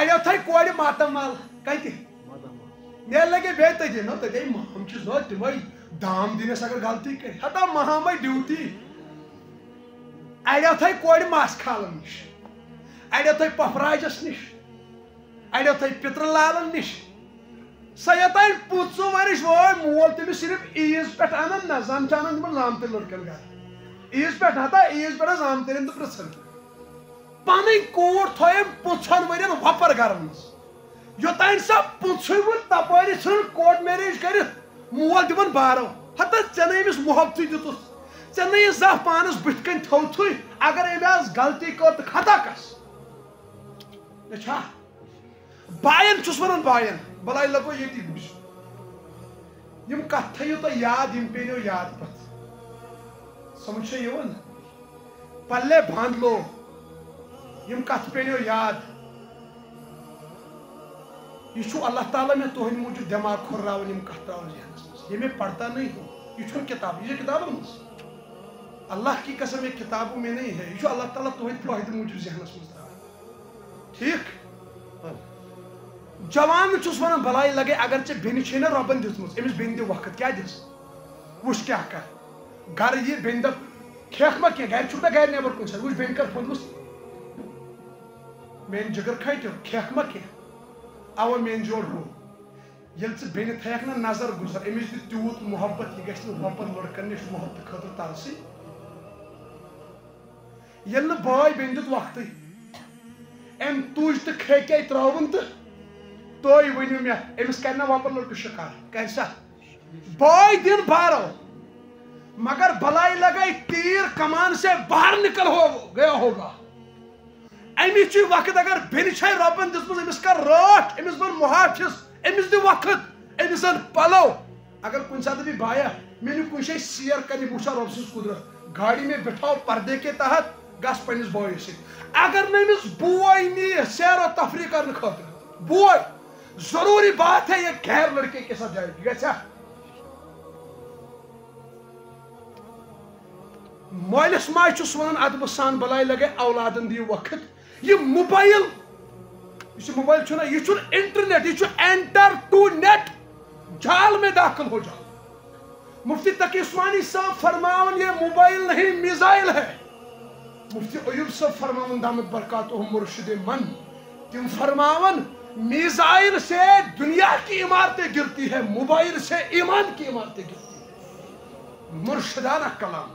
اڑو تھے کورِ ماتامال کتہ نیل لگے بے تجے نا تجے مہم چھ زو تمے دام دنس اگر غلطی کر ہتا مہامے ڈیوٹی اڑو تھے کورِ ماس کھالن نش اڑو تھے پفراجس نش اڑو تھے پتر لالن نش سیتان 5 ورش ووی مول تمس صرف عیز پہ انان نا زن چانن تم زامت لڑکن گھر عیز پہ ہتا عیز پہ زامتن تو پرژھن پن کور تھویم 5 ورین وپر گھر مز یوتان سا 5 ور تپٲرۍ ژھٕن کوٹ میریج کٔرِتھ مول دِوان بارو ہتا ژےٚ نہٕ أمِس محبتٕے دِتُس ژےٚ نہٕ یہِ زانٛہہ پانس بٕتھِ کَنۍ تھوٚوتھٕے اگر أمۍ آز غلطی کٔر تہٕ خطا کس مےٚ چھا باین چھُس ونان باین بلاے لگو ییٚتی وٕچھ یِم کتھ تھٲیِو تُہۍ یاد یِم پیٚنو یاد پتہٕ سمجھ چھا یِوان پلے باندھ لو یِم کتھ پیٚنو یاد یہ چھو اللہ تعالیٰ میں تہند موجود دماغ کھراون یم کتھ تراون ذہنس مز یہ میں پڑھتا نہیں ہوں یہ چھو کتاب یہ کتابوں مز اللہ کی قسم یہ کتابوں میں نہیں ہے یہ چھو اللہ تعالیٰ تہند فائدہ موجود ذہنس مز تراون ٹھیک جوان چھس ونان بلائی لگے اگر ژے بینہِ چھے نا رۄبن دِژمٕژ أمِس بیٚنہِ دِ وقت کیٛاہ دِس وٕچھ کیٛاہ کر گرٕ یہِ بیٚنہِ دپ کھیکھ ما کینٛہہ گرِ چھُکھ نا گرِ نٮ۪بر کُنہِ ساتہٕ وٕچھ بیٚنہِ کر پھوٚدمُت میٲنۍ جگر کھٹیو کھیکھ ما کینٛہہ او مین جوڑ ہو یل ژٕ بیٚنہِ تھایکھ نا نظر گزر أمِس دِ تیوٗت محبت یہِ گژھِ نہٕ وۄپر لڑکن نِش محبت خٲطرٕ ترسٕے ییٚلہِ نہٕ باے بیٚنہِ دیُت وقتٕے أمۍ تُج تہٕ کھیٚکے ترٛاوُن تہٕ تُہۍ ؤنِو مےٚ أمِس کرِ نا وۄپر لڑکہٕ شِکار کرِ سا باے دِن بارو مگر بلائی لگائی تیر کمان سے باہر نکل ہو گیا ہوگا امی چی وقت اگر بیٚنہِ چھے رۄبن دِژمٕژ أمِس کر رٲچھ أمِس بن محافظ أمِس دِ وقت أمِس ان پلو اگر کُنہِ ساتہٕ بھی بایا مےٚ نِو کُنہِ جایہِ سیر کرنہِ بہٕ وٕچھا رۄب سٕنٛز قُدرت گاڑی میں بٹھاو پردے کے تحت گژھ پننِس بٲیِس سۭتۍ اگر نہٕ أمِس بوے نِیہِ سیر و تفریح کرنہٕ خٲطرٕ بوے ضروری بات ہے یہ غیر لڑکے کے ساتھ جائے گی گژھیا مٲلِس ماجہِ چھُس ونان ادبہٕ سان بلائی لگے اولادن دِیِو وقت یہ موبائل یہ موبائل چھُنا یہ چھُنہٕ انٹرنیٹ یہ چھُ انٹر ٹو نیٹ جال میں داخل ہو جاؤ مفتی تقی عثمانی صاحب فرماون یہ موبائل نہیں میزائل ہے مفتی ایوب صاحب فرماون دامت برکاتہم مرشد من تم فرماون میزائل سے دنیا کی عمارتیں گرتی ہے موبائل سے ایمان کی عمارتیں گرتی ہے مرشدانہ کلام